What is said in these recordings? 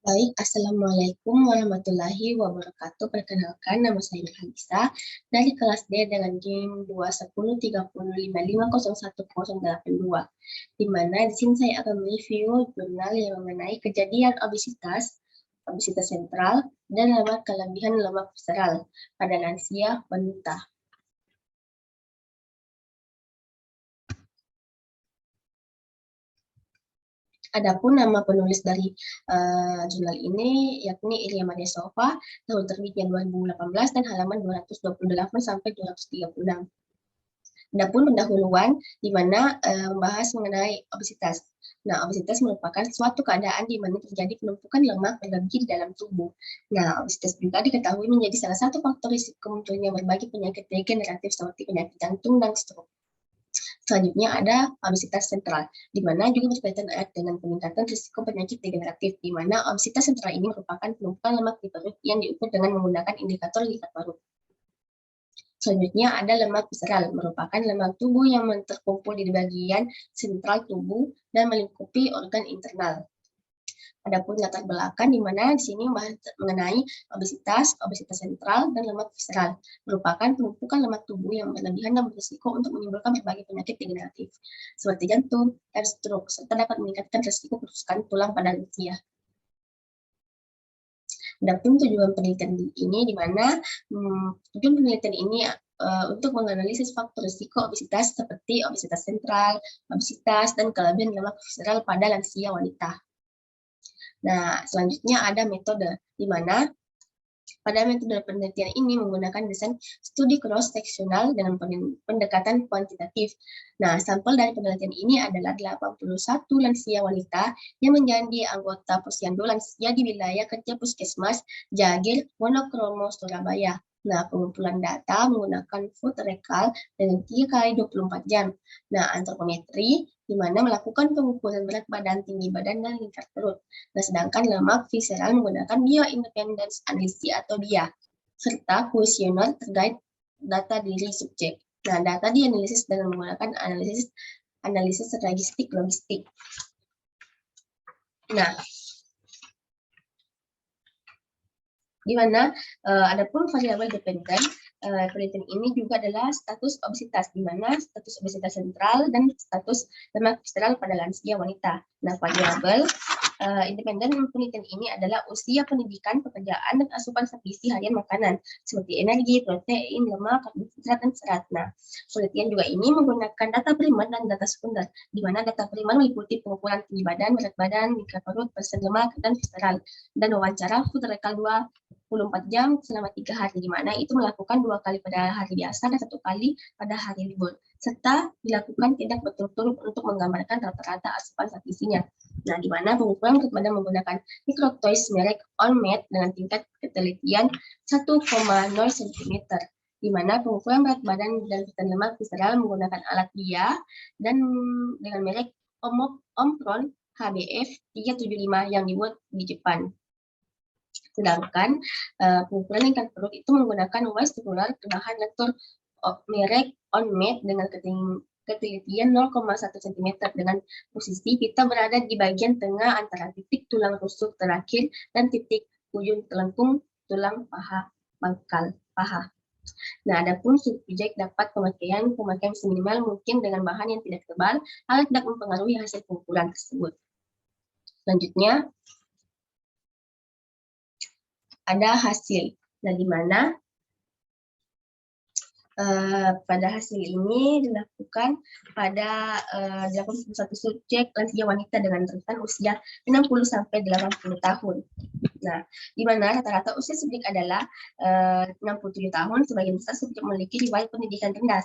Baik, Assalamualaikum warahmatullahi wabarakatuh. Perkenalkan, nama saya Nurhanisa dari kelas D dengan NIM 21030550182, di mana di sini saya akan mereview jurnal yang mengenai kejadian obesitas sentral, dan kelebihan lemak visceral pada lansia wanita. Adapun nama penulis dari jurnal ini yakni Ilya Mariasova, tahun terbitnya 2018 dan halaman 228 sampai 236. Adapun pendahuluan di mana membahas mengenai obesitas. Nah, obesitas merupakan suatu keadaan di mana terjadi penumpukan lemak berlebih di dalam tubuh. Nah, obesitas juga diketahui menjadi salah satu faktor risiko munculnya berbagai penyakit degeneratif seperti penyakit jantung dan stroke. Selanjutnya ada obesitas sentral, di mana juga berkaitan erat dengan peningkatan risiko penyakit degeneratif, di mana obesitas sentral ini merupakan penumpukan lemak di perut yang diukur dengan menggunakan indikator lipat perut. Selanjutnya ada lemak visceral, merupakan lemak tubuh yang terkumpul di bagian sentral tubuh dan melingkupi organ internal. Adapun latar belakang di mana di sini membahas mengenai obesitas sentral, dan lemak visceral, merupakan penumpukan lemak tubuh yang berlebihan dan berisiko untuk menimbulkan berbagai penyakit degeneratif seperti jantung dan stroke, serta dapat meningkatkan risiko kerusakan tulang pada lansia. Adapun tujuan penelitian ini di mana tujuan penelitian ini untuk menganalisis faktor risiko obesitas seperti obesitas sentral, obesitas, dan kelebihan lemak visceral pada lansia wanita. Nah, selanjutnya ada metode, di mana pada metode penelitian ini menggunakan desain studi cross-seksional dengan pendekatan kuantitatif. Nah, sampel dari penelitian ini adalah 81 lansia wanita yang menjadi anggota posyandu lansia di wilayah kerja Puskesmas Jagir, Wonokromo, Surabaya. Nah, pengumpulan data menggunakan food recall dengan 3 kali 24 jam. Nah, antropometri di mana melakukan pengukuran berat badan, tinggi badan, dan lingkar perut. Nah, sedangkan lemak visceral menggunakan bioimpedance analysis atau BIA, serta kuesioner terkait data diri subjek. Nah, data dianalisis dengan menggunakan analisis logistik. Nah, di mana adapun variabel dependen penelitian ini juga adalah status obesitas, di mana status obesitas sentral dan status lemak visceral pada lansia wanita. Nah, variabel independen penelitian ini adalah usia, pendidikan, pekerjaan, dan asupan gizi harian makanan seperti energi, protein, lemak, karbohidrat, dan serat. Nah, penelitian juga ini menggunakan data primer dan data sekunder, di mana data primer meliputi pengukuran tinggi badan, berat badan, lingkar perut, persen lemak, dan visceral, dan wawancara food recall 24 jam selama 3 hari, di mana itu melakukan 2 kali pada hari biasa dan 1 kali pada hari libur, serta dilakukan tidak berturut-turut untuk menggambarkan rata-rata asupan zat gizinya. Nah, di mana pengukuran berat badan menggunakan mikrotoys merek OnMed dengan tingkat ketelitian 1,0 cm, di mana pengukuran berat badan dan lemak visceral menggunakan alat BIA dan dengan merek Omron HBF 375 yang dibuat di Jepang. Sedangkan pengukuran lingkar perut itu menggunakan waist tubular berbahan lektor merek OnMed dengan ketelitian 0,1 cm dengan posisi pita berada di bagian tengah antara titik tulang rusuk terakhir dan titik ujung telengkung tulang paha pangkal paha. Nah, adapun subjek dapat pemakaian seminimal mungkin dengan bahan yang tidak tebal, hal tidak mempengaruhi hasil pengukuran tersebut. Selanjutnya ada hasil. Nah, di mana pada hasil ini dilakukan pada 81 subjek lansia wanita dengan rentan usia 60 sampai 80 tahun. Nah, di mana rata-rata usia subjek adalah 67 tahun, sebagian besar subjek memiliki riwayat pendidikan rendah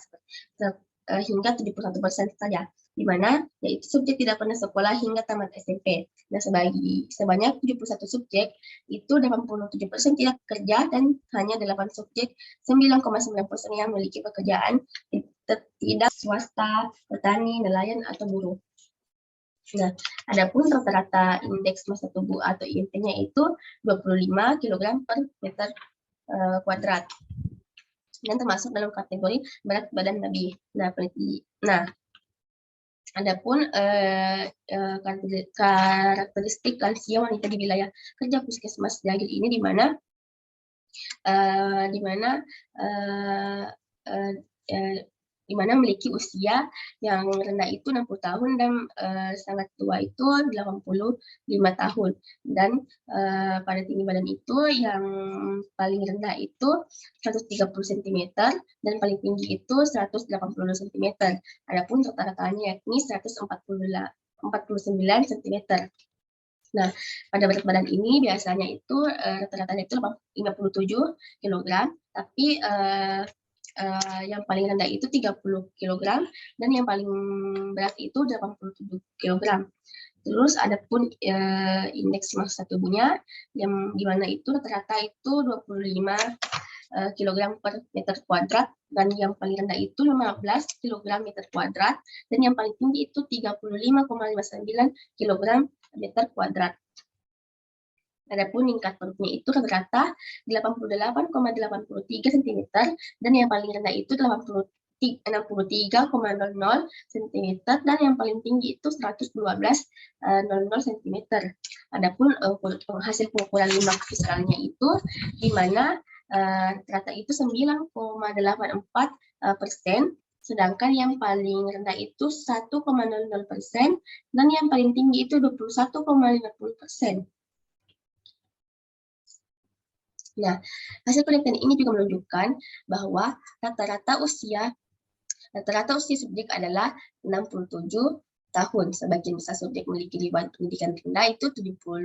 hingga 71% saja, di mana yaitu subjek tidak pernah sekolah hingga tamat SMP. Nah, sebanyak 71 subjek itu 87% tidak bekerja dan hanya 8 subjek 9,9% yang memiliki pekerjaan tidak swasta, petani, nelayan, atau buruh. Nah, adapun rata-rata indeks massa tubuh atau IMT-nya itu 25 kg per meter kuadrat. Dan termasuk dalam kategori berat badan lebih. Nah, Adapun karakteristik lansia wanita di wilayah kerja Puskesmas Dagil ini di mana di mana memiliki usia yang rendah itu 60 tahun dan sangat tua itu 85 tahun. Dan pada tinggi badan itu yang paling rendah itu 130 cm dan paling tinggi itu 180 cm. Adapun rata-ratanya yakni 149 cm. Nah, pada berat badan ini biasanya itu rata-ratanya itu 57 kg, tapi yang paling rendah itu 30 kg dan yang paling berat itu 87 kg. Terus adapun indeks massa tubuhnya yang dimana itu rata-rata itu 25 kg per meter kuadrat dan yang paling rendah itu 15 kg meter kuadrat dan yang paling tinggi itu 35,59 kg meter kuadrat. Adapun tingkat perutnya itu rata-rata 88,83 cm dan yang paling rendah itu 63,00 cm dan yang paling tinggi itu 112,00 cm. Adapun hasil pengukuran lemak visceralnya itu di mana rata itu 9,84%, sedangkan yang paling rendah itu 1,00% dan yang paling tinggi itu 21,50%. Nah, hasil penelitian ini juga menunjukkan bahwa rata-rata usia subjek adalah 67 tahun. Sebagian besar subjek memiliki riwayat pendidikan rendah itu 71%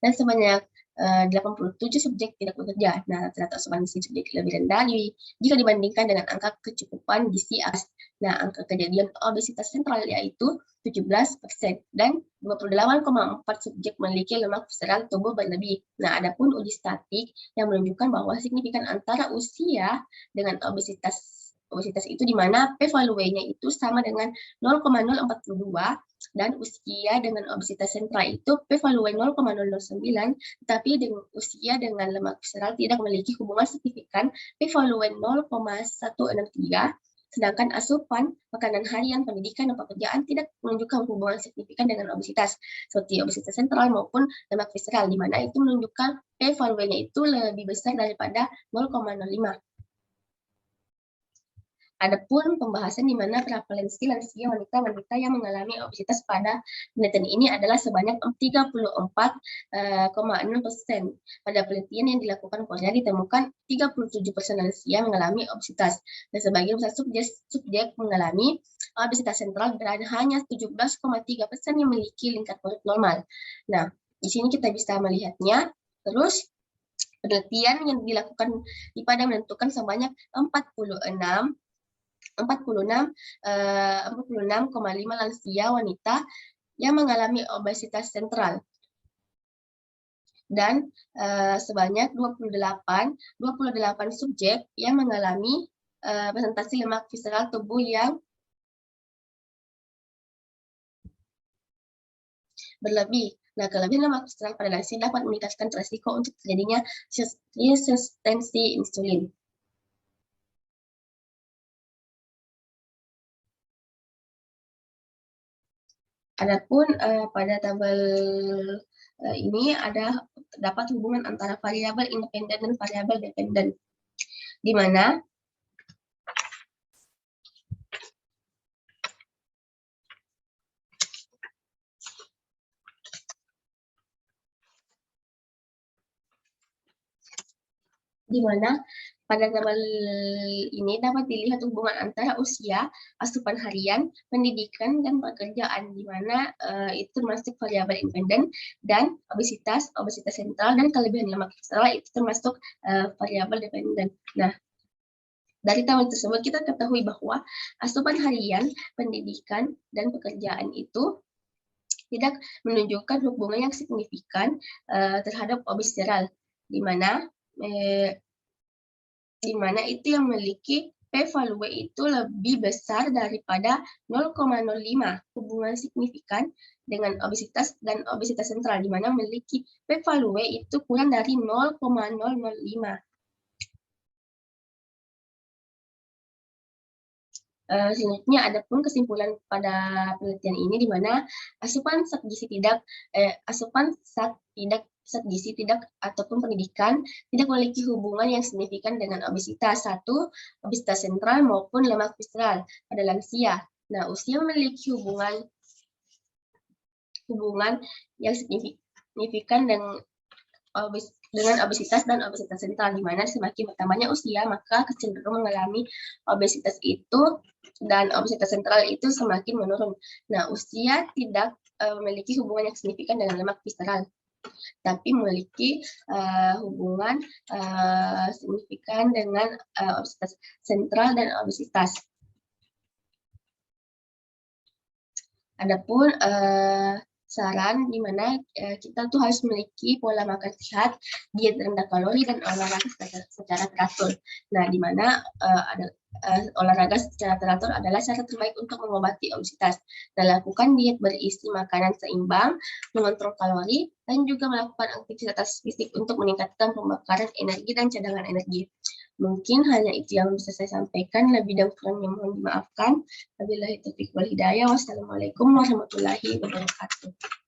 dan sebanyak 87 subjek tidak bekerja. Nah, rata-rata asuransi subjek lebih rendah jika dibandingkan dengan angka kecukupan gizi akut. Nah, angka kejadian obesitas sentral yaitu 17% dan 28,4 subjek memiliki lemak visceral tubuh berlebih. Nah, adapun uji statik yang menunjukkan bahwa signifikan antara usia dengan obesitas itu di mana p-value-nya itu sama dengan 0,042 dan usia dengan obesitas sentral itu p-value 0,009, tetapi dengan usia dengan lemak visceral tidak memiliki hubungan signifikan p-value 0,163. Sedangkan asupan, makanan harian, pendidikan, dan pekerjaan tidak menunjukkan hubungan signifikan dengan obesitas, seperti obesitas sentral maupun lemak visceral, di mana itu menunjukkan p-value-nya itu lebih besar daripada 0,05. Adapun pembahasan di mana prevalensi lansia wanita yang mengalami obesitas pada penelitian ini adalah sebanyak 34,6%. Pada penelitian yang dilakukan Korea ditemukan 37% lansia mengalami obesitas dan sebagian besar subjek mengalami obesitas sentral dan hanya 17,3% yang memiliki lingkar perut normal. Nah, di sini kita bisa melihatnya. Terus penelitian yang dilakukan pada menentukan sebanyak 46,5 lansia wanita yang mengalami obesitas sentral dan sebanyak 28 subjek yang mengalami presentasi lemak visceral tubuh yang berlebih. Nah, kelebihan lemak visceral pada lansia dapat meningkatkan resiko untuk terjadinya resistensi insulin. Adapun pada tabel ini dapat hubungan antara variabel independen dan variabel dependen, di mana pada tabel ini dapat dilihat hubungan antara usia, asupan harian, pendidikan, dan pekerjaan, di mana itu termasuk variabel independen, dan obesitas sentral, dan kelebihan lemak visceral itu termasuk variabel dependen. Nah, dari tabel tersebut kita ketahui bahwa asupan harian, pendidikan, dan pekerjaan itu tidak menunjukkan hubungan yang signifikan terhadap obesitas visceral, di mana itu yang memiliki p-value itu lebih besar daripada 0,05, hubungan signifikan dengan obesitas dan obesitas sentral, di mana memiliki p-value itu kurang dari 0,005. Selanjutnya ada pun kesimpulan pada penelitian ini di mana asupan zat gizi tidak zat gizi tidak ataupun pendidikan tidak memiliki hubungan yang signifikan dengan obesitas, obesitas sentral maupun lemak visceral pada lansia. Nah, usia memiliki hubungan yang signifikan dengan obesitas dan obesitas sentral, di mana semakin bertambahnya usia maka kecenderungan mengalami obesitas itu dan obesitas sentral itu semakin menurun. Nah, usia tidak memiliki hubungan yang signifikan dengan lemak visceral, tapi memiliki hubungan signifikan dengan obesitas sentral dan obesitas. Adapun saran di mana kita tuh harus memiliki pola makan sehat, diet rendah kalori, dan olahraga secara teratur. Nah, di mana olahraga secara teratur adalah cara terbaik untuk mengobati obesitas. Dan lakukan diet berisi makanan seimbang, mengontrol kalori, dan juga melakukan aktivitas fisik untuk meningkatkan pembakaran energi dan cadangan energi. Mungkin hanya itu yang bisa saya sampaikan. Lebih dan kurangnya mohon dimaafkan. Wabillahi taufiq wal hidayah. Wassalamualaikum warahmatullahi wabarakatuh.